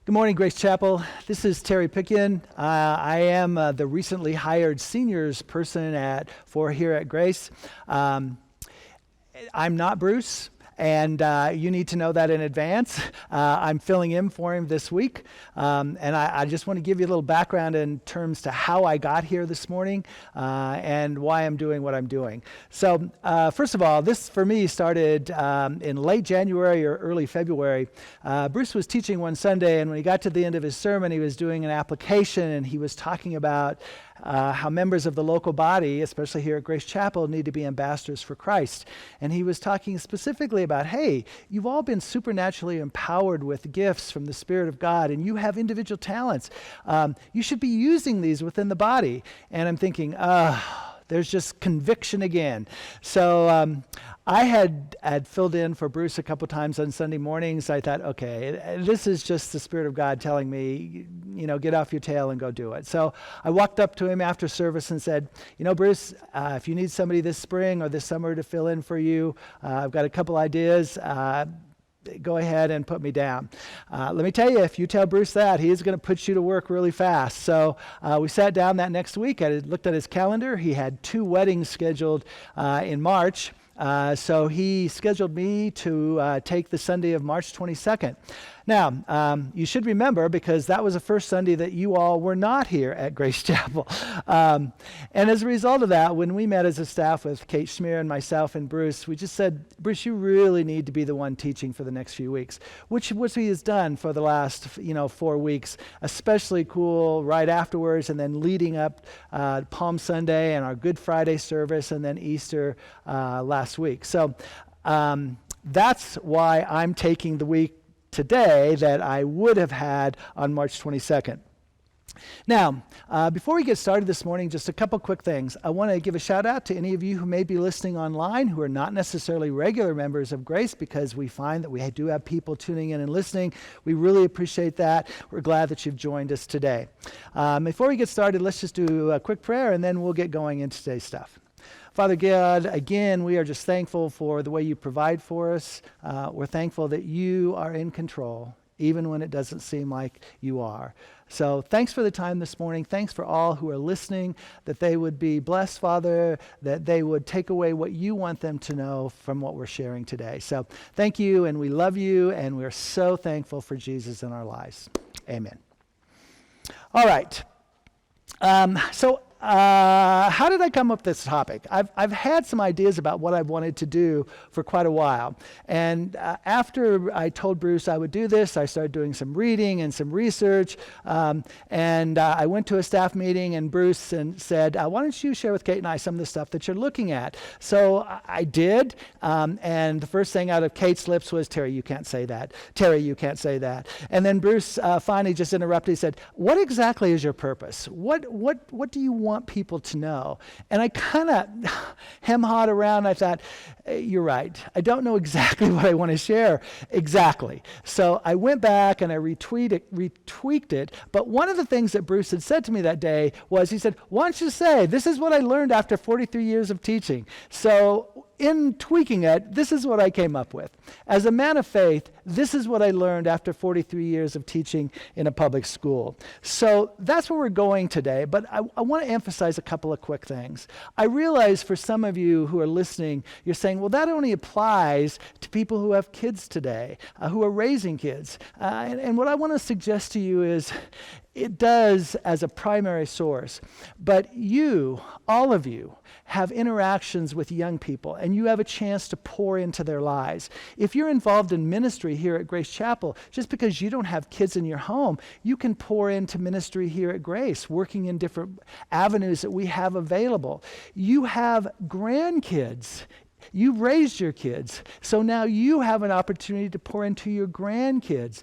Good morning, Grace Chapel. This is Terry Pitkin. I am the recently hired seniors person for here at Grace. I'm not Bruce, and you need to know that in advance. I'm filling in for him this week, and I just want to give you a little background in terms to how I got here this morning and why I'm doing what I'm doing. So first of all, this for me started in late January or early February. Bruce was teaching one Sunday, and when he got to the end of his sermon, he was doing an application, and he was talking about how members of the local body, especially here at Grace Chapel, need to be ambassadors for Christ. And he was talking specifically about, hey, you've all been supernaturally empowered with gifts from the Spirit of God, and you have individual talents. You should be using these within the body. And I'm thinking, there's just conviction again. So I had filled in for Bruce a couple times on Sunday mornings. I thought, okay, this is just the Spirit of God telling me, get off your tail and go do it. So I walked up to him after service and said, Bruce, if you need somebody this spring or this summer to fill in for you, I've got a couple ideas. Go ahead and put me down. Let me tell you, if you tell Bruce that, he is going to put you to work really fast. So we sat down that next week. I looked at his calendar. He had 2 weddings scheduled in March. So he scheduled me to take the Sunday of March 22nd. Now, you should remember, because that was the first Sunday that you all were not here at Grace Chapel. And as a result of that, when we met as a staff with Kate Schmear and myself and Bruce, we just said, Bruce, you really need to be the one teaching for the next few weeks, which he has done for the last 4 weeks, especially cool right afterwards, and then leading up Palm Sunday and our Good Friday service, and then Easter last week. So that's why I'm taking the week today that I would have had on March 22nd. Now, before we get started this morning, just a couple quick things. I want to give a shout out to any of you who may be listening online who are not necessarily regular members of Grace, because we find that we do have people tuning in and listening. We really appreciate that. We're glad that you've joined us today. Before we get started, let's just do a quick prayer, and then we'll get going into today's stuff. Father God, again, we are just thankful for the way you provide for us. We're thankful that you are in control, even when it doesn't seem like you are. So thanks for the time this morning. Thanks for all who are listening, that they would be blessed, Father, that they would take away what you want them to know from what we're sharing today. So thank you, and we love you, and we're so thankful for Jesus in our lives. Amen. All right. How did I come up with this topic? I've had some ideas about what I've wanted to do for quite a while. And after I told Bruce I would do this, I started doing some reading and some research. And I went to a staff meeting, and Bruce said, why don't you share with Kate and I some of the stuff that you're looking at? So I did. And the first thing out of Kate's lips was, Terry, you can't say that. Terry, you can't say that. And then Bruce finally just interrupted. He said, what exactly is your purpose? What do you want people to know? And I kind of hem-hawed around. I thought, you're right. I don't know exactly what I want to share exactly. So I went back and I retweaked it. But one of the things that Bruce had said to me that day was, he said, why don't you say, this is what I learned after 43 years of teaching. So in tweaking it, this is what I came up with. As a man of faith, this is what I learned after 43 years of teaching in a public school. So that's where we're going today, but I want to emphasize a couple of quick things. I realize for some of you who are listening, you're saying, well, that only applies to people who have kids today, who are raising kids. And what I want to suggest to you is, it does as a primary source, but you, all of you, have interactions with young people, and you have a chance to pour into their lives. If you're involved in ministry here at Grace Chapel, just because you don't have kids in your home, you can pour into ministry here at Grace, working in different avenues that we have available. You have grandkids. You've raised your kids, so now you have an opportunity to pour into your grandkids.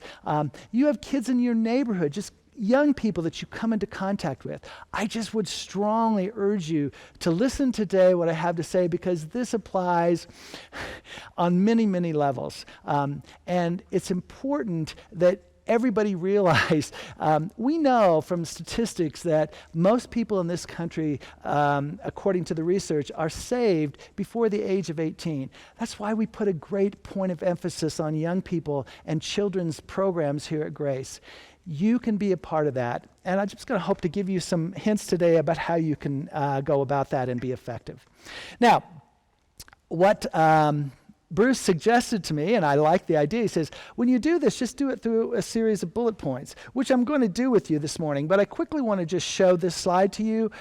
You have kids in your neighborhood, just young people that you come into contact with. I just would strongly urge you to listen today what I have to say, because this applies on many, many levels. And it's important that everybody realize, we know from statistics that most people in this country, according to the research, are saved before the age of 18. That's why we put a great point of emphasis on young people and children's programs here at Grace. You can be a part of that. And I'm just going to hope to give you some hints today about how you can go about that and be effective. Now, what Bruce suggested to me, and I like the idea, he says, when you do this, just do it through a series of bullet points, which I'm going to do with you this morning, but I quickly want to just show this slide to you.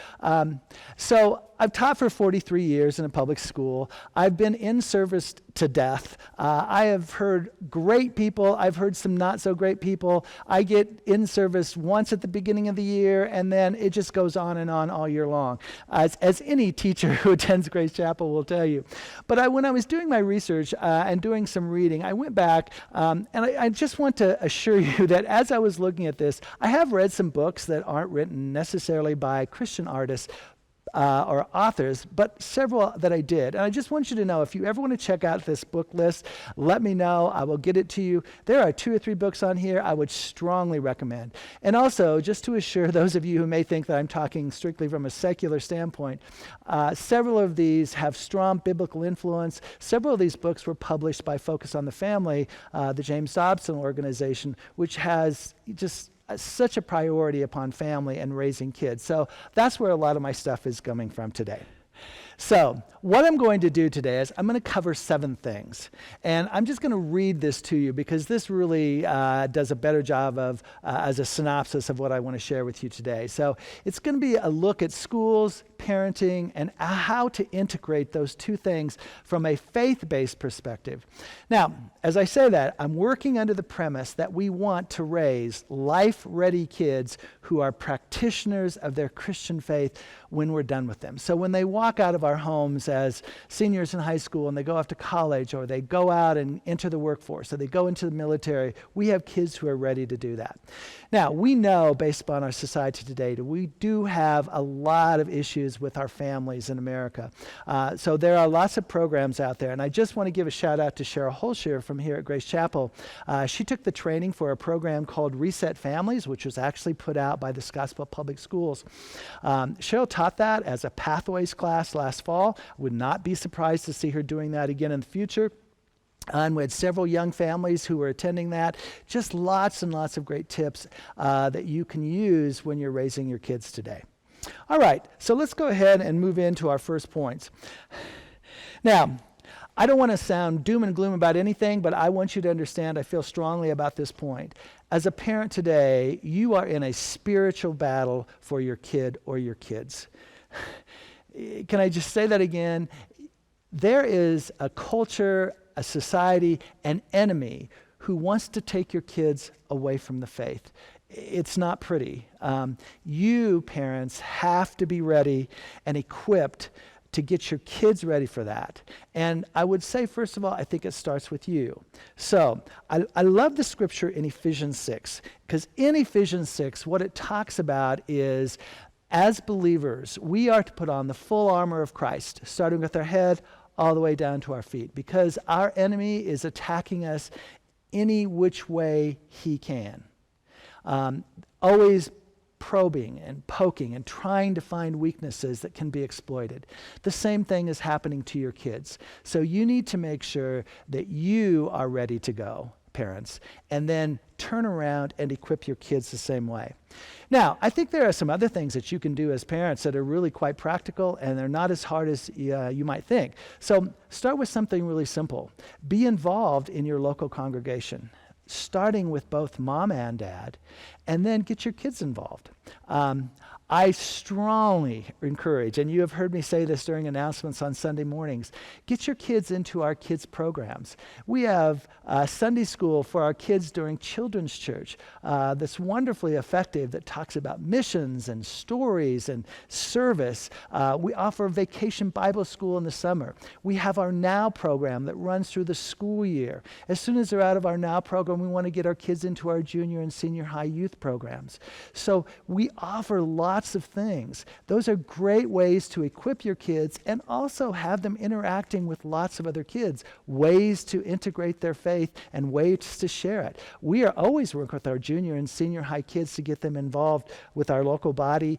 So I've taught for 43 years in a public school. I've been in service to death. I have heard great people. I've heard some not so great people. I get in service once at the beginning of the year, and then it just goes on and on all year long, as any teacher who attends Grace Chapel will tell you. But when I was doing my research and doing some reading, I went back, and I just want to assure you that as I was looking at this, I have read some books that aren't written necessarily by Christian artists, or authors, but several that I did. And I just want you to know, if you ever want to check out this book list, let me know. I will get it to you. There are 2 or 3 books on here I would strongly recommend. And also, just to assure those of you who may think that I'm talking strictly from a secular standpoint, several of these have strong biblical influence. Several of these books were published by Focus on the Family, the James Dobson organization, which has just such a priority upon family and raising kids. So that's where a lot of my stuff is coming from today. So what I'm going to do today is I'm going to cover 7 things. And I'm just going to read this to you because this really does a better job of as a synopsis of what I want to share with you today. So it's going to be a look at schools, parenting, and how to integrate those 2 things from a faith-based perspective. Now, as I say that, I'm working under the premise that we want to raise life-ready kids who are practitioners of their Christian faith when we're done with them. So when they walk out of our homes as seniors in high school and they go off to college, or they go out and enter the workforce, or they go into the military, we have kids who are ready to do that. Now, we know, based upon our society today, that we do have a lot of issues with our families in America. So there are lots of programs out there, and I just want to give a shout out to Cheryl Holscher from here at Grace Chapel. She took the training for a program called Reset Families, which was actually put out by the Scottsville Public Schools. Cheryl taught that as a Pathways class last fall. Would not be surprised to see her doing that again in the future. And we had several young families who were attending that. Just lots and lots of great tips that you can use when you're raising your kids today. All right, so let's go ahead and move into our first points. Now, I don't want to sound doom and gloom about anything, but I want you to understand I feel strongly about this point. As a parent today, you are in a spiritual battle for your kid or your kids. Can I just say that again? There is a culture, a society, an enemy who wants to take your kids away from the faith. It's not pretty. You, parents, have to be ready and equipped to get your kids ready for that. And I would say, first of all, I think it starts with you. So I love the scripture in Ephesians 6, because in Ephesians 6, what it talks about is, as believers, we are to put on the full armor of Christ, starting with our head all the way down to our feet, because our enemy is attacking us any which way he can. Always probing and poking and trying to find weaknesses that can be exploited. The same thing is happening to your kids. So you need to make sure that you are ready to go, parents, and then turn around and equip your kids the same way. Now, I think there are some other things that you can do as parents that are really quite practical, and they're not as hard as you might think. So start with something really simple. Be involved in your local congregation, starting with both mom and dad, and then get your kids involved. I strongly encourage, and you have heard me say this during announcements on Sunday mornings, get your kids into our kids' programs. We have Sunday school for our kids during children's church that's wonderfully effective, that talks about missions and stories and service. We offer vacation Bible school in the summer. We have our Now program that runs through the school year. As soon as they're out of our Now program, program. We want to get our kids into our junior and senior high youth programs. So we offer lots of things. Those are great ways to equip your kids and also have them interacting with lots of other kids, ways to integrate their faith and ways to share it. We are always working with our junior and senior high kids to get them involved with our local body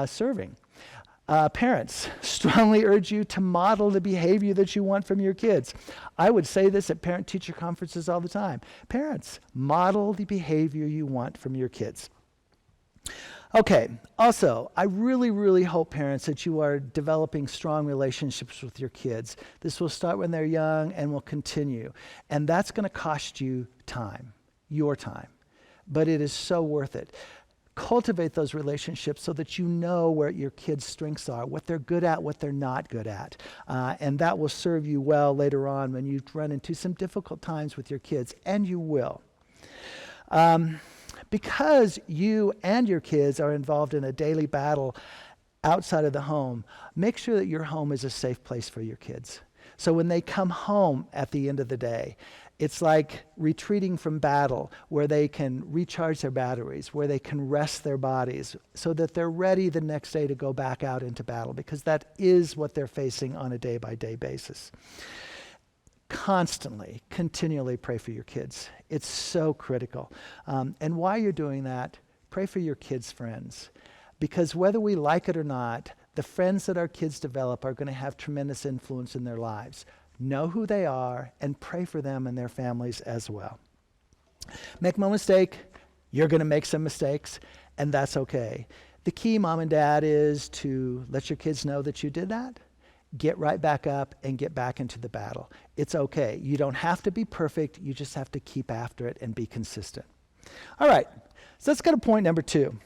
serving. Parents, strongly urge you to model the behavior that you want from your kids. I would say this at parent-teacher conferences all the time. Parents, model the behavior you want from your kids. Okay, also, I really, really hope, parents, that you are developing strong relationships with your kids. This will start when they're young and will continue. And that's going to cost you time, your time. But it is so worth it. Cultivate those relationships so that you know where your kids' strengths are, what they're good at, what they're not good at. And that will serve you well later on when you run into some difficult times with your kids, and you will. Because you and your kids are involved in a daily battle outside of the home, make sure that your home is a safe place for your kids. So when they come home at the end of the day, it's like retreating from battle, where they can recharge their batteries, where they can rest their bodies so that they're ready the next day to go back out into battle, because that is what they're facing on a day-by-day basis. Constantly, continually pray for your kids. It's so critical. And while you're doing that, pray for your kids' friends. Because whether we like it or not, the friends that our kids develop are going to have tremendous influence in their lives. Know who they are and pray for them and their families as well. Make no mistake, you're going to make some mistakes, and that's okay. The key, mom and dad, is to let your kids know that you did that, get right back up, and get back into the battle. It's okay. You don't have to be perfect. You just have to keep after it and be consistent. All right, so let's go to point number 2.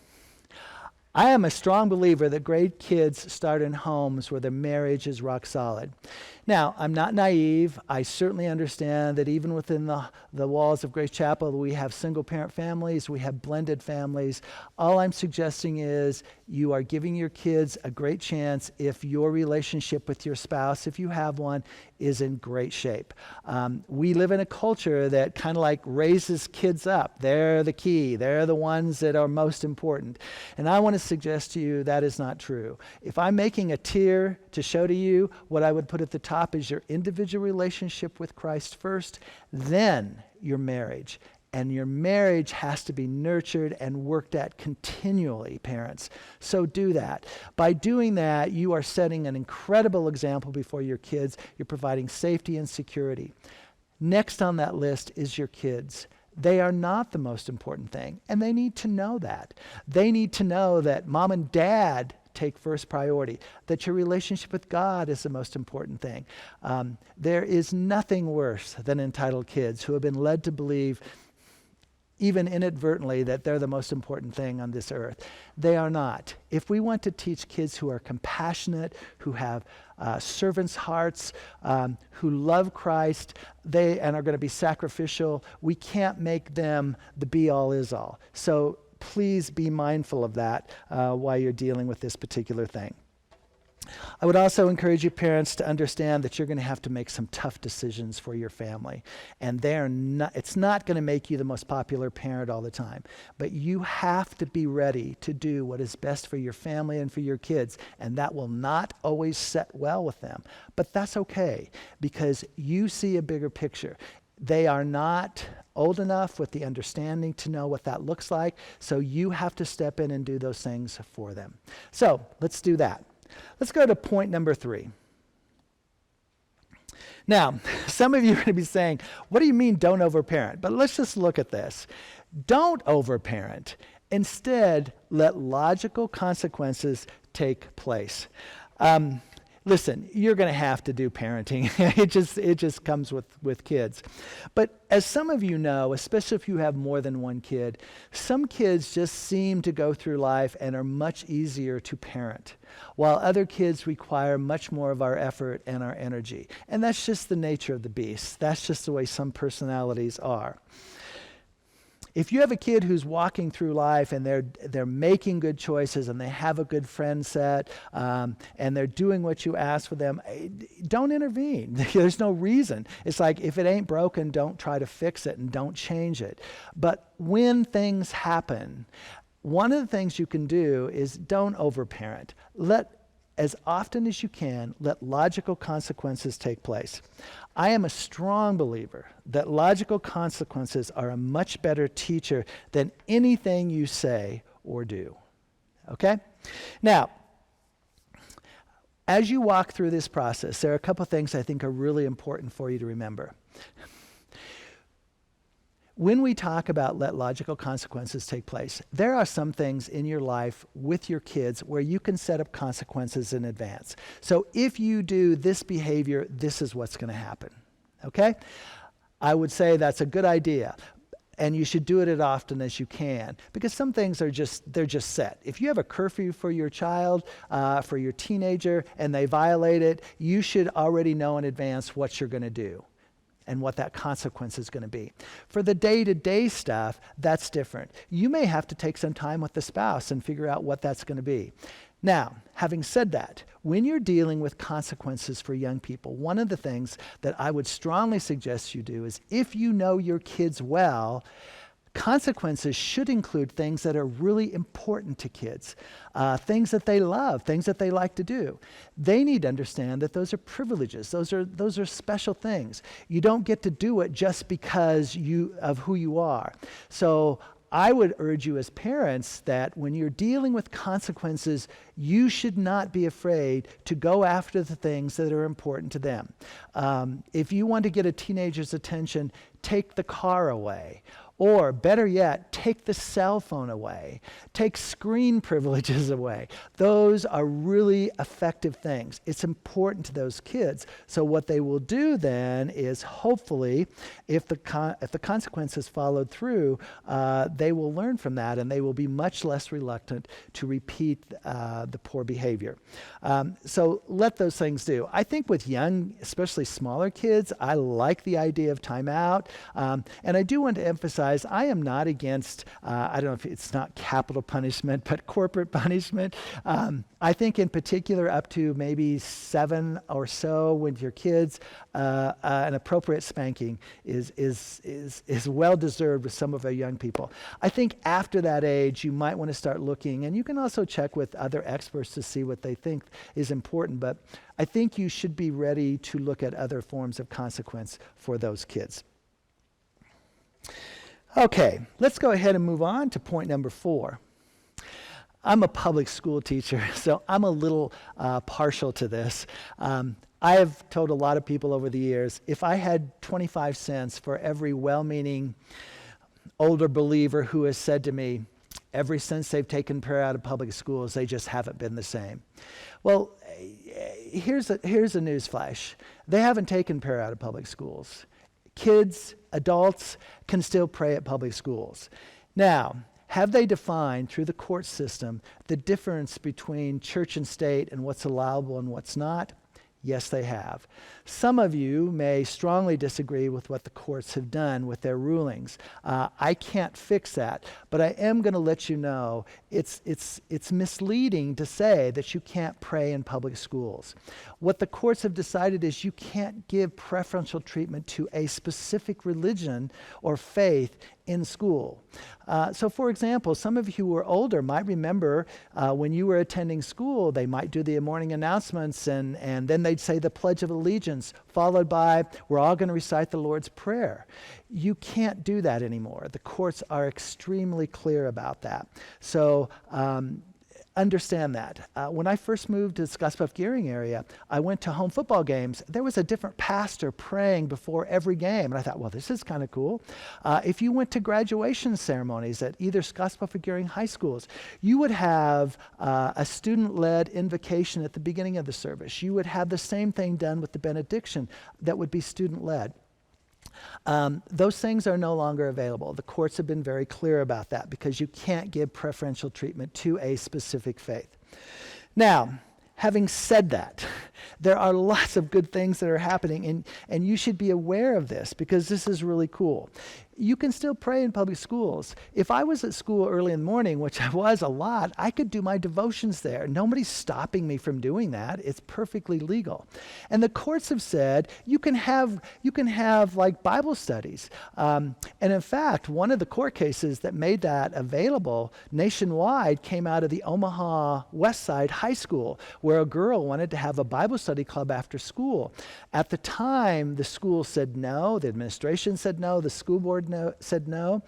I am a strong believer that great kids start in homes where the marriage is rock solid. Now, I'm not naive. I certainly understand that even within the walls of Grace Chapel, we have single-parent families, we have blended families. All I'm suggesting is you are giving your kids a great chance if your relationship with your spouse, if you have one, is in great shape. We live in a culture that kind of like raises kids up. They're the key. They're the ones that are most important. And I want to suggest to you that is not true. If I'm making a tier to show to you, what I would put at the top is your individual relationship with Christ first, then your marriage. And your marriage has to be nurtured and worked at continually, parents. So do that. By doing that, you are setting an incredible example before your kids. You're providing safety and security. Next on that list is your kids. They are not the most important thing, and they need to know that. They need to know that mom and dad take first priority, that your relationship with God is the most important thing. There is nothing worse than entitled kids who have been led to believe, even inadvertently, that they're the most important thing on this earth. They are not. If we want to teach kids who are compassionate, who have servants' hearts, who love Christ, and are going to be sacrificial, we can't make them the be-all, is-all. So please be mindful of that while you're dealing with this particular thing. I would also encourage you, parents, to understand that you're going to have to make some tough decisions for your family. And it's not going to make you the most popular parent all the time. But you have to be ready to do what is best for your family and for your kids. And that will not always set well with them. But that's okay, because you see a bigger picture. They are not old enough with the understanding to know what that looks like. So you have to step in and do those things for them. So let's do that. Let's go to point number 3. Now, some of you are going to be saying, what do you mean don't overparent? But let's just look at this. Don't overparent. Instead, let logical consequences take place. Listen, you're going to have to do parenting. It just comes with kids. But as some of you know, especially if you have more than one kid, some kids just seem to go through life and are much easier to parent, while other kids require much more of our effort and our energy. And that's just the nature of the beast. That's just the way some personalities are. If you have a kid who's walking through life and they're making good choices and they have a good friend set and they're doing what you ask for them, don't intervene. There's no reason. It's like, if it ain't broken, don't try to fix it and don't change it. But when things happen, one of the things you can do is don't overparent. As often as you can, let logical consequences take place. I am a strong believer that logical consequences are a much better teacher than anything you say or do. Okay? Now, as you walk through this process, there are a couple things I think are really important for you to remember. When we talk about let logical consequences take place, there are some things in your life with your kids where you can set up consequences in advance. So if you do this behavior, this is what's going to happen. Okay? I would say that's a good idea. And you should do it as often as you can, because some things they're just set. If you have a curfew for your child, for your teenager, and they violate it, you should already know in advance what you're going to do and what that consequence is going to be. For the day-to-day stuff, that's different. You may have to take some time with the spouse and figure out what that's going to be. Now, having said that, when you're dealing with consequences for young people, one of the things that I would strongly suggest you do is, if you know your kids well, consequences should include things that are really important to kids, things that they love, things that they like to do. They need to understand that those are privileges. Those are special things. You don't get to do it just because of who you are. So I would urge you as parents that when you're dealing with consequences, you should not be afraid to go after the things that are important to them. If you want to get a teenager's attention, take the car away. Or better yet, take the cell phone away. Take screen privileges away. Those are really effective things. It's important to those kids. So what they will do then is, hopefully, if the consequences followed through, they will learn from that, and they will be much less reluctant to repeat the poor behavior. So let those things do. I think with young, especially smaller kids, I like the idea of timeout. And I do want to emphasize, I am not against, I don't know if it's not capital punishment, but corporate punishment. I think in particular up to maybe 7 or so with your kids, an appropriate spanking is well deserved with some of our young people. I think after that age, you might want to start looking, and you can also check with other experts to see what they think is important, but I think you should be ready to look at other forms of consequence for those kids. Okay, let's go ahead and move on to point number 4. I'm a public school teacher, so I'm a little partial to this. I have told a lot of people over the years, if I had 25 cents for every well-meaning older believer who has said to me, ever since they've taken prayer out of public schools, they just haven't been the same. Well, here's a newsflash. They haven't taken prayer out of public schools. Kids, adults can still pray at public schools. Now, have they defined through the court system the difference between church and state and what's allowable and what's not? Yes, they have. Some of you may strongly disagree with what the courts have done with their rulings. I can't fix that, but I am going to let you know it's misleading to say that you can't pray in public schools. What the courts have decided is you can't give preferential treatment to a specific religion or faith in school. So for example, some of you who are older might remember when you were attending school, they might do the morning announcements and then they'd say the Pledge of Allegiance, followed by, we're all going to recite the Lord's Prayer. You can't do that anymore. The courts are extremely clear about that. So understand that. When I first moved to the Scottsbluff-Gearing area, I went to home football games. There was a different pastor praying before every game. And I thought, well, this is kind of cool. If you went to graduation ceremonies at either Scottsbluff or Gearing high schools, you would have a student-led invocation at the beginning of the service. You would have the same thing done with the benediction that would be student-led. Those things are no longer available. The courts have been very clear about that because you can't give preferential treatment to a specific faith. Now, having said that, there are lots of good things that are happening, and you should be aware of this because this is really cool. you can still pray in public schools. If I was at school early in the morning, which I was a lot, I could do my devotions there. Nobody's stopping me from doing that. It's perfectly legal. And the courts have said you can have like Bible studies. And in fact, one of the court cases that made that available nationwide came out of the Omaha West Side High School, where a girl wanted to have a Bible study club after school. At the time, the school said no, the administration said no, the school board said no.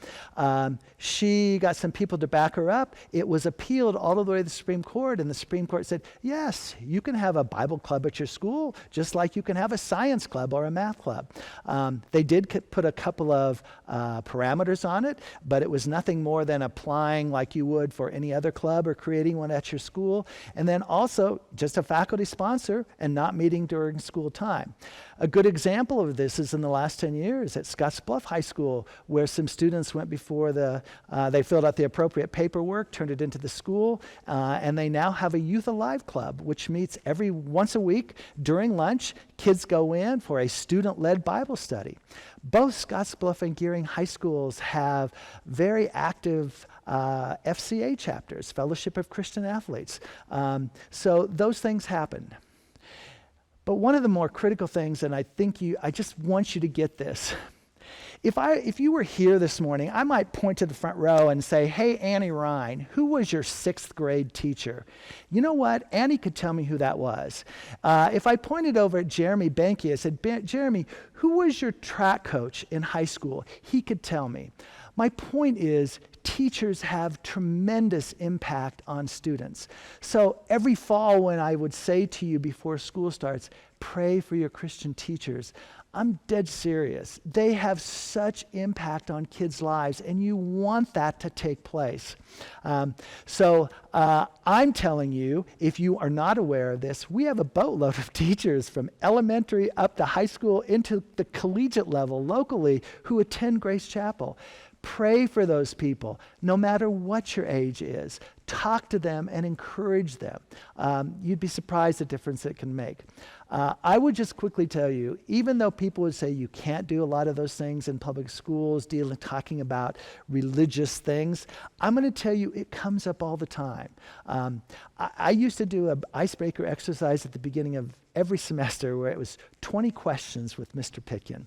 She got some people to back her up. It was appealed all the way to the Supreme Court, and the Supreme Court said, yes, you can have a Bible club at your school, just like you can have a science club or a math club. They did put a couple of parameters on it, but it was nothing more than applying like you would for any other club or creating one at your school. And then also just a faculty sponsor and not meeting during school time. A good example of this is in the last 10 years at Scottsbluff High School, where some students went before they filled out the appropriate paperwork, turned it into the school, and they now have a Youth Alive Club, which meets once a week during lunch. Kids go in for a student-led Bible study. Both Scottsbluff and Gearing High Schools have very active FCA chapters, Fellowship of Christian Athletes. So those things happen. But one of the more critical things, and I just want you to get this. If you were here this morning, I might point to the front row and say, hey, Annie Ryan, who was your 6th grade teacher? You know what? Annie could tell me who that was. If I pointed over at Jeremy Banky, I said, Jeremy, who was your track coach in high school? He could tell me. My point is, teachers have tremendous impact on students. So every fall when I would say to you before school starts, pray for your Christian teachers, I'm dead serious. They have such impact on kids' lives, and you want that to take place. So I'm telling you, if you are not aware of this, we have a boatload of teachers from elementary up to high school into the collegiate level locally who attend Grace Chapel. Pray for those people, no matter what your age is. Talk to them and encourage them. You'd be surprised the difference it can make. I would just quickly tell you, even though people would say you can't do a lot of those things in public schools, talking about religious things, I'm going to tell you it comes up all the time. I used to do an icebreaker exercise at the beginning of every semester where it was 20 questions with Mr. Pitkin.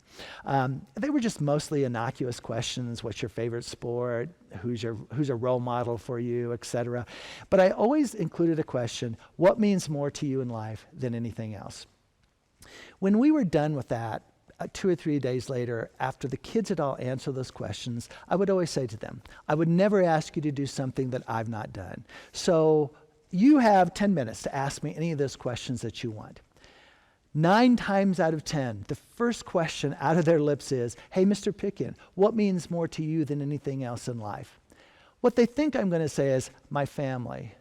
They were just mostly innocuous questions. What's your favorite sport? Who's a role model for you, etc. But I always included a question, what means more to you in life than anything else? When we were done with that, 2 or 3 days later, after the kids had all answered those questions, I would always say to them, I would never ask you to do something that I've not done. So you have 10 minutes to ask me any of those questions that you want. 9 times out of 10, the first question out of their lips is, hey, Mr. Pitkin, what means more to you than anything else in life? What they think I'm going to say is, my family.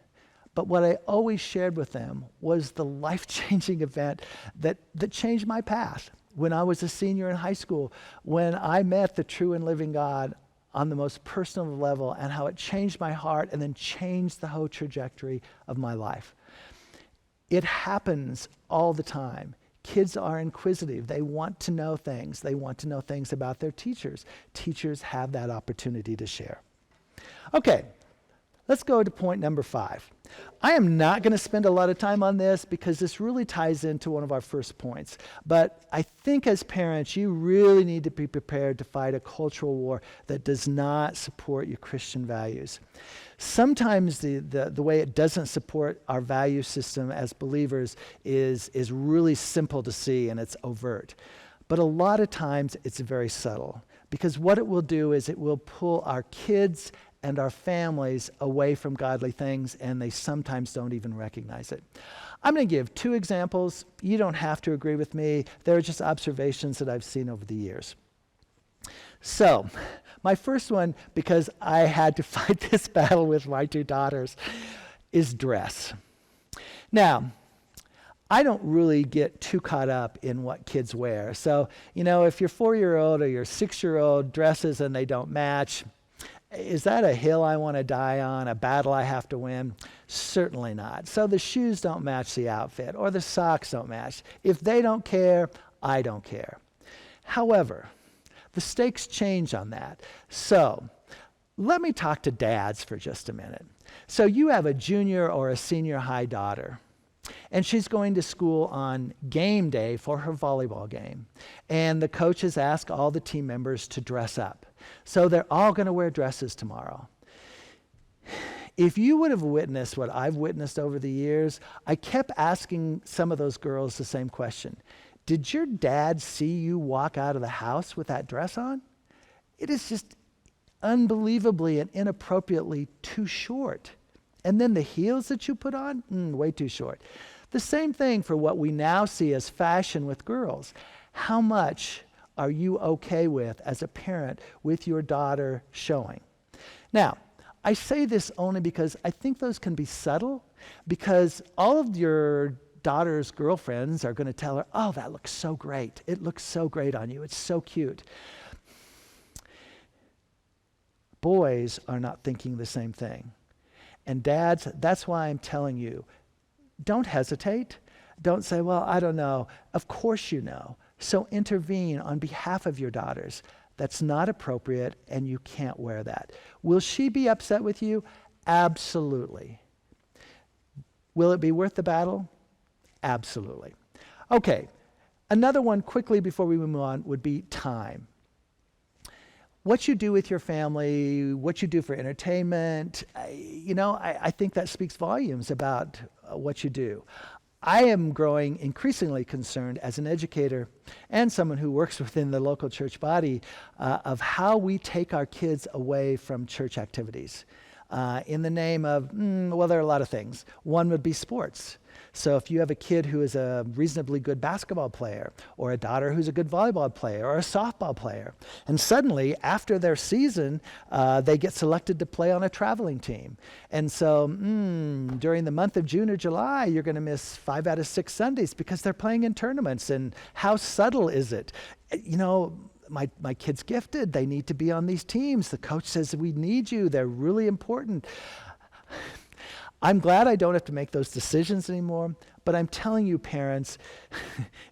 But what I always shared with them was the life-changing event that changed my path. When I was a senior in high school, when I met the true and living God on the most personal level, and how it changed my heart and then changed the whole trajectory of my life. It happens all the time. Kids are inquisitive. They want to know things. They want to know things about their teachers. Teachers have that opportunity to share. Okay, let's go to point number 5. I am not going to spend a lot of time on this because this really ties into one of our first points. But I think as parents, you really need to be prepared to fight a cultural war that does not support your Christian values. Sometimes the way it doesn't support our value system as believers is really simple to see, and it's overt. But a lot of times it's very subtle, because what it will do is it will pull our kids and our families away from godly things, and they sometimes don't even recognize it. I'm going to give 2 examples. You don't have to agree with me. They're just observations that I've seen over the years. So, my first one, because I had to fight this battle with my 2 daughters, is dress. Now, I don't really get too caught up in what kids wear. So, if your 4-year-old or your 6-year-old dresses and they don't match, is that a hill I want to die on, a battle I have to win? Certainly not. So the shoes don't match the outfit, or the socks don't match. If they don't care, I don't care. However, The stakes change on that. So let me talk to dads for just a minute. So you have a junior or a senior high daughter, and she's going to school on game day for her volleyball game. And the coaches ask all the team members to dress up. So they're all going to wear dresses tomorrow. If you would have witnessed what I've witnessed over the years, I kept asking some of those girls the same question. Did your dad see you walk out of the house with that dress on? It is just unbelievably and inappropriately too short. And then the heels that you put on, way too short. The same thing for what we now see as fashion with girls. How much are you okay with as a parent with your daughter showing? Now, I say this only because I think those can be subtle, because all of your daughter's girlfriends are going to tell her, oh, that looks so great. It looks so great on you. It's so cute. Boys are not thinking the same thing. And dads, that's why I'm telling you, don't hesitate. Don't say, well, I don't know. Of course you know. So intervene on behalf of your daughters. That's not appropriate, and you can't wear that. Will she be upset with you? Absolutely. Will it be worth the battle? Absolutely. Okay, another one quickly before we move on would be time. What you do with your family, what you do for entertainment, I think that speaks volumes about what you do. I am growing increasingly concerned as an educator and someone who works within the local church body of how we take our kids away from church activities in the name of, there are a lot of things. One would be sports. So if you have a kid who is a reasonably good basketball player, or a daughter who's a good volleyball player, or a softball player, and suddenly after their season, they get selected to play on a traveling team. And so during the month of June or July, you're going to miss 5 out of 6 Sundays because they're playing in tournaments. And how subtle is it? My kid's gifted. They need to be on these teams. The coach says, we need you. They're really important. I'm glad I don't have to make those decisions anymore, but I'm telling you, parents,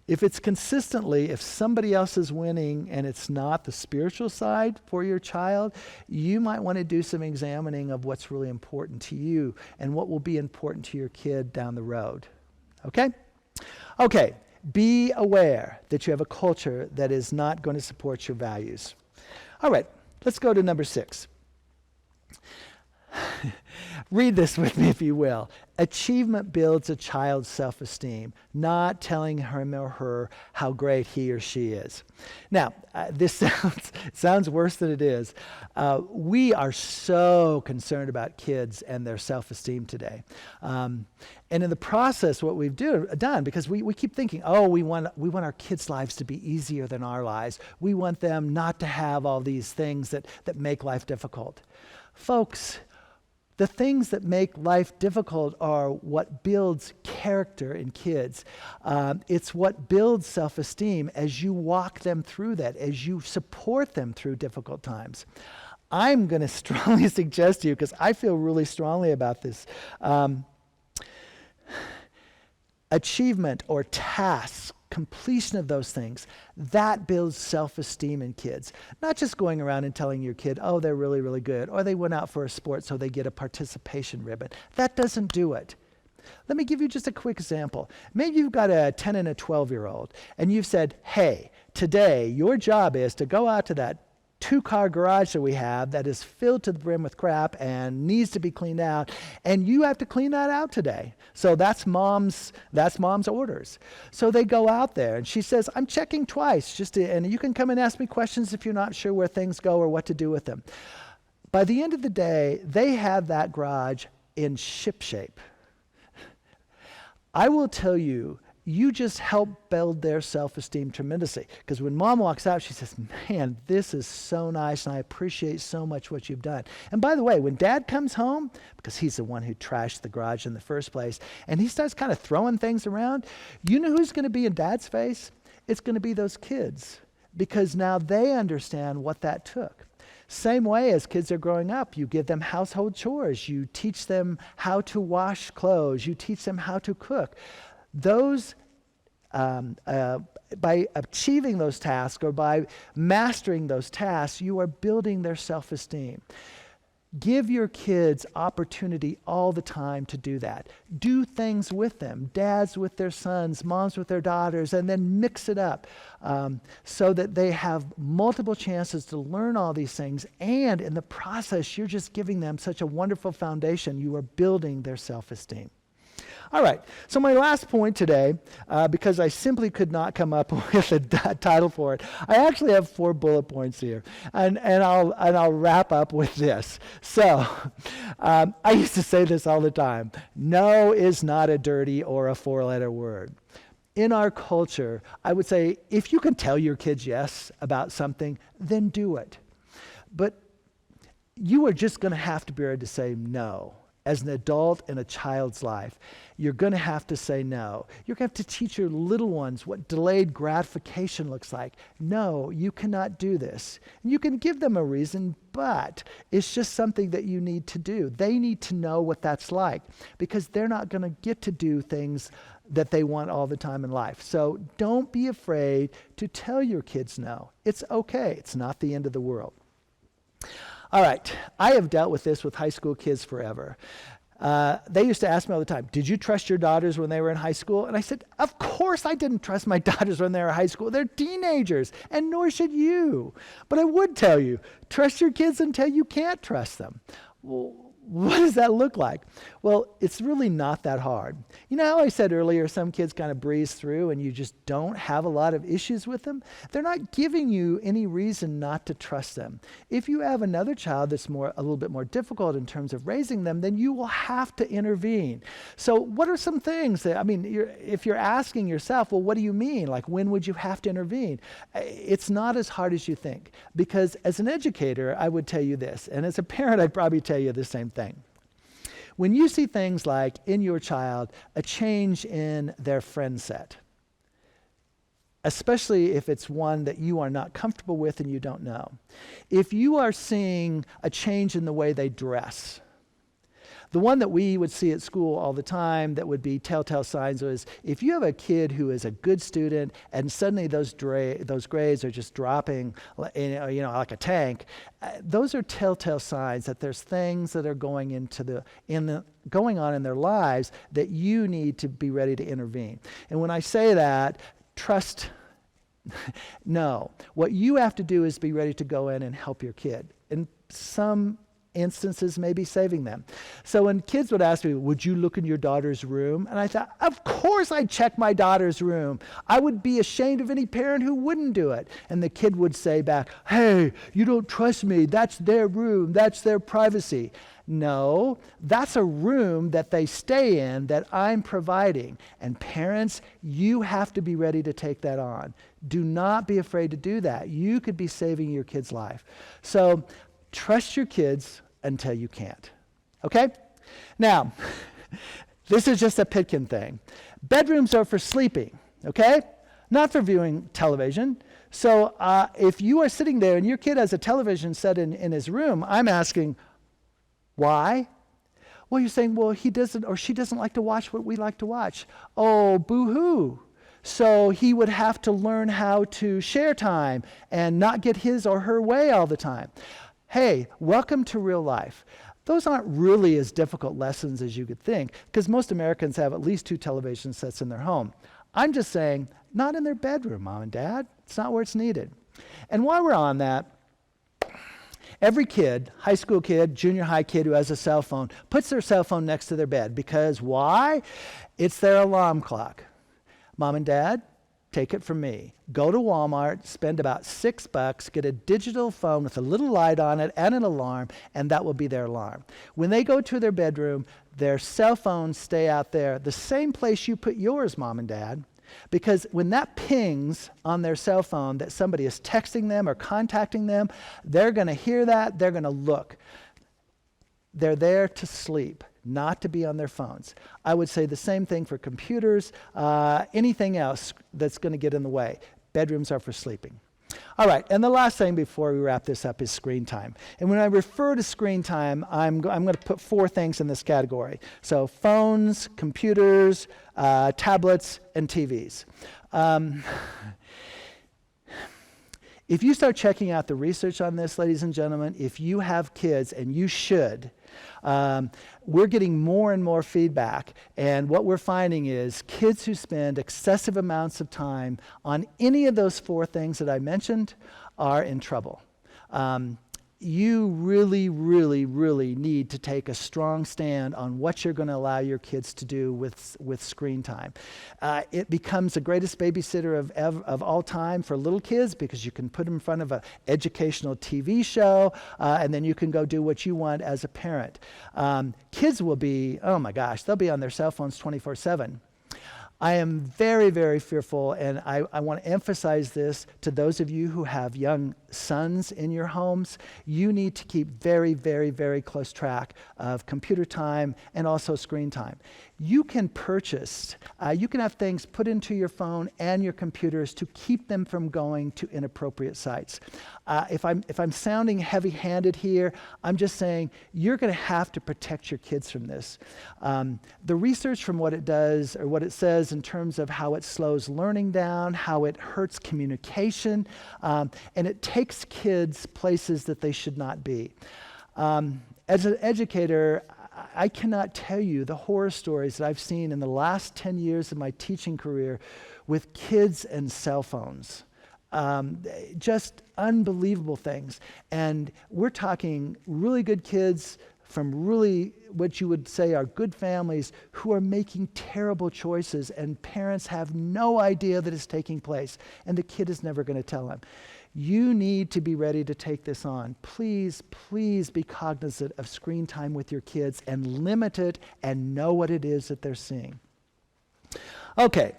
if it's consistently, if somebody else is winning and it's not the spiritual side for your child, you might want to do some examining of what's really important to you and what will be important to your kid down the road. Okay? Okay, be aware that you have a culture that is not going to support your values. All right, let's go to number 6. Read this with me, if you will. Achievement builds a child's self-esteem, not telling him or her how great he or she is. Now, this sounds worse than it is. We are so concerned about kids and their self-esteem today. And in the process, what we've done, because we keep thinking, we want our kids' lives to be easier than our lives. We want them not to have all these things that make life difficult. Folks, the things that make life difficult are what builds character in kids. It's what builds self-esteem as you walk them through that, as you support them through difficult times. I'm going to strongly suggest to you, because I feel really strongly about this, achievement or tasks, completion of those things, that builds self-esteem in kids. Not just going around and telling your kid, they're really, really good, or they went out for a sport so they get a participation ribbon. That doesn't do it. Let me give you just a quick example. Maybe you've got a 10 and a 12-year-old, and you've said, hey, today your job is to go out to that 2-car garage that we have that is filled to the brim with crap and needs to be cleaned out, and you have to clean that out today. So that's mom's orders. So they go out there, and she says, I'm checking twice, and you can come and ask me questions if you're not sure where things go or what to do with them. By the end of the day, they have that garage in shipshape. I will tell you, you just help build their self-esteem tremendously. Because when mom walks out, she says, man, this is so nice, and I appreciate so much what you've done. And by the way, when dad comes home, because he's the one who trashed the garage in the first place, and he starts kind of throwing things around, you know who's going to be in dad's face? It's going to be those kids, because now they understand what that took. Same way as kids are growing up, you give them household chores, you teach them how to wash clothes, you teach them how to cook. Those by achieving those tasks or by mastering those tasks, you are building their self-esteem. Give your kids opportunity all the time to do that. Do things with them, dads with their sons, moms with their daughters, and then mix it up so that they have multiple chances to learn all these things. And in the process, you're just giving them such a wonderful foundation. You are building their self-esteem. All right, so my last point today, because I simply could not come up with a title for it, I actually have 4 bullet points here, and I'll wrap up with this. So, I used to say this all the time: no is not a dirty or a 4-letter word. In our culture, I would say if you can tell your kids yes about something, then do it. But you are just going to have to be able to say no. As an adult in a child's life, you're going to have to say no. You're going to have to teach your little ones what delayed gratification looks like. No, you cannot do this. You can give them a reason, but it's just something that you need to do. They need to know what that's like because they're not going to get to do things that they want all the time in life. So don't be afraid to tell your kids no. It's okay. It's not the end of the world. All right, I have dealt with this with high school kids forever. They used to ask me all the time, did you trust your daughters when they were in high school? And I said, of course I didn't trust my daughters when they were in high school. They're teenagers, and nor should you. But I would tell you, trust your kids until you can't trust them. Well, what does that look like? Well, it's really not that hard. You know how I said earlier some kids kind of breeze through and you just don't have a lot of issues with them? They're not giving you any reason not to trust them. If you have another child that's a little bit more difficult in terms of raising them, then you will have to intervene. So what are some things that, if you're asking yourself, well, what do you mean? Like, when would you have to intervene? It's not as hard as you think. Because as an educator, I would tell you this, and as a parent, I'd probably tell you the same thing. When you see things like in your child a change in their friend set, especially if it's one that you are not comfortable with and you don't know, if you are seeing a change in the way they dress, the one that we would see at school all the time that would be telltale signs was if you have a kid who is a good student and suddenly those grades are just dropping, like a tank, those are telltale signs that there's things that are going on in their lives that you need to be ready to intervene. And when I say that, trust, no. What you have to do is be ready to go in and help your kid. In some instances, maybe saving them. So when kids would ask me, would you look in your daughter's room? And I thought, of course I'd check my daughter's room. I would be ashamed of any parent who wouldn't do it. And the kid would say back, hey, you don't trust me. That's their room. That's their privacy. No, that's a room that they stay in that I'm providing. And parents, you have to be ready to take that on. Do not be afraid to do that. You could be saving your kid's life. So trust your kids until you can't. Okay? Now, this is just a Pitkin thing. Bedrooms are for sleeping, okay? Not for viewing television. So if you are sitting there and your kid has a television set in his room, I'm asking, why? Well, you're saying, well, he doesn't or she doesn't like to watch what we like to watch. Oh, boo-hoo. So he would have to learn how to share time and not get his or her way all the time. Hey, welcome to real life. Those aren't really as difficult lessons as you could think, because most Americans have at least 2 television sets in their home. I'm just saying, not in their bedroom, Mom and Dad. It's not where it's needed. And while we're on that, every kid, high school kid, junior high kid who has a cell phone, puts their cell phone next to their bed. Because why? It's their alarm clock. Mom and Dad, take it from me. Go to Walmart, spend about $6, get a digital phone with a little light on it and an alarm, and that will be their alarm. When they go to their bedroom, their cell phones stay out there, the same place you put yours, Mom and Dad, because when that pings on their cell phone that somebody is texting them or contacting them, they're going to hear that, they're going to look. They're there to sleep, not to be on their phones. I would say the same thing for computers, anything else that's going to get in the way. Bedrooms are for sleeping. All right, and the last thing before we wrap this up is screen time. And when I refer to screen time, I'm going to put 4 things in this category. So phones, computers, tablets, and TVs. If you start checking out the research on this, ladies and gentlemen, if you have kids, and you should, we're getting more and more feedback, and what we're finding is kids who spend excessive amounts of time on any of those 4 things that I mentioned are in trouble. You really, really, really need to take a strong stand on what you're going to allow your kids to do with screen time. It becomes the greatest babysitter of all time for little kids because you can put them in front of an educational TV show, and then you can go do what you want as a parent. Kids will be, oh my gosh, they'll be on their cell phones 24/7. I am very, very fearful, and I want to emphasize this to those of you who have young sons in your homes. You need to keep very, very, very close track of computer time and also screen time. You can purchase, you can have things put into your phone and your computers to keep them from going to inappropriate sites. If I'm sounding heavy-handed here, I'm just saying you're going to have to protect your kids from this. The research from what it does, or what it says in terms of how it slows learning down, how it hurts communication, and it takes kids places that they should not be. As an educator, I cannot tell you the horror stories that I've seen in the last 10 years of my teaching career with kids and cell phones. Just unbelievable things. And we're talking really good kids from really what you would say are good families who are making terrible choices, and parents have no idea that it's taking place, and the kid is never going to tell them. You need to be ready to take this on. Please, please be cognizant of screen time with your kids and limit it and know what it is that they're seeing. Okay,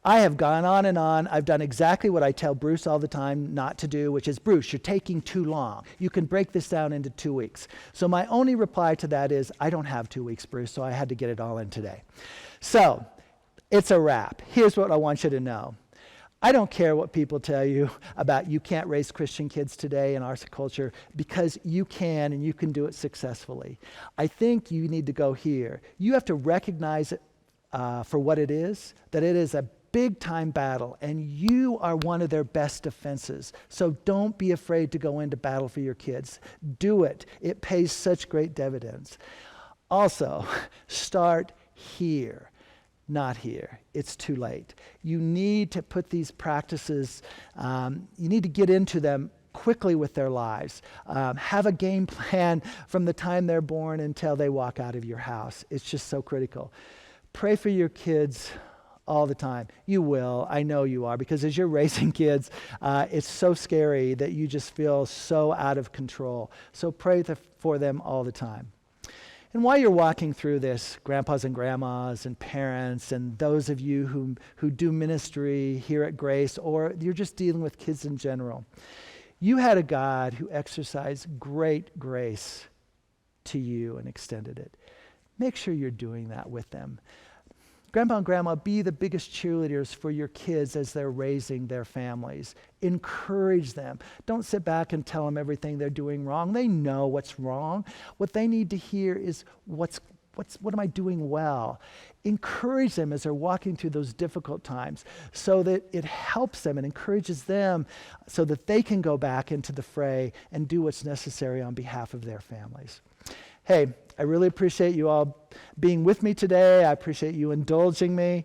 I have gone on and on. I've done exactly what I tell Bruce all the time not to do, which is, Bruce, you're taking too long. You can break this down into 2 weeks. So my only reply to that is, I don't have 2 weeks, Bruce, so I had to get it all in today. So it's a wrap. Here's what I want you to know. I don't care what people tell you about you can't raise Christian kids today in our culture, because you can, and you can do it successfully. I think you need to go here. You have to recognize it for what it is, that it is a big-time battle, and you are one of their best defenses. So don't be afraid to go into battle for your kids. Do it. It pays such great dividends. Also, start here. Not here. It's too late. You need to put these practices, you need to get into them quickly with their lives. Have a game plan from the time they're born until they walk out of your house. It's just so critical. Pray for your kids all the time. You will. I know you are, because as you're raising kids, it's so scary that you just feel so out of control. So pray for them all the time. And while you're walking through this, grandpas and grandmas and parents and those of you who do ministry here at Grace, or you're just dealing with kids in general, you had a God who exercised great grace to you and extended it. Make sure you're doing that with them. Grandpa and grandma, be the biggest cheerleaders for your kids as they're raising their families. Encourage them. Don't sit back and tell them everything they're doing wrong. They know what's wrong. What they need to hear is what am I doing well? Encourage them as they're walking through those difficult times, so that it helps them and encourages them, so that they can go back into the fray and do what's necessary on behalf of their families. Hey, I really appreciate you all being with me today. I appreciate you indulging me.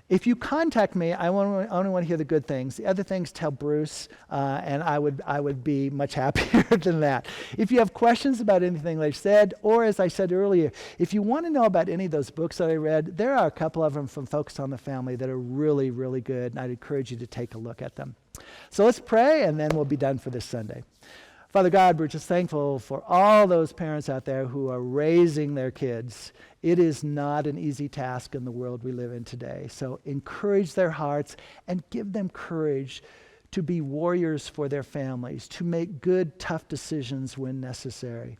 If you contact me, I only want to hear the good things. The other things, tell Bruce, and I would be much happier than that. If you have questions about anything I said, or as I said earlier, if you want to know about any of those books that I read, there are a couple of them from Focus on the Family that are really, really good, and I'd encourage you to take a look at them. So let's pray, and then we'll be done for this Sunday. Father God, we're just thankful for all those parents out there who are raising their kids. It is not an easy task in the world we live in today. So encourage their hearts and give them courage to be warriors for their families, to make good, tough decisions when necessary.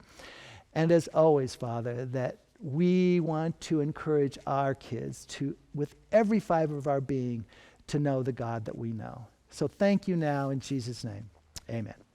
And as always, Father, that we want to encourage our kids to, with every fiber of our being, to know the God that we know. So thank you now in Jesus' name. Amen.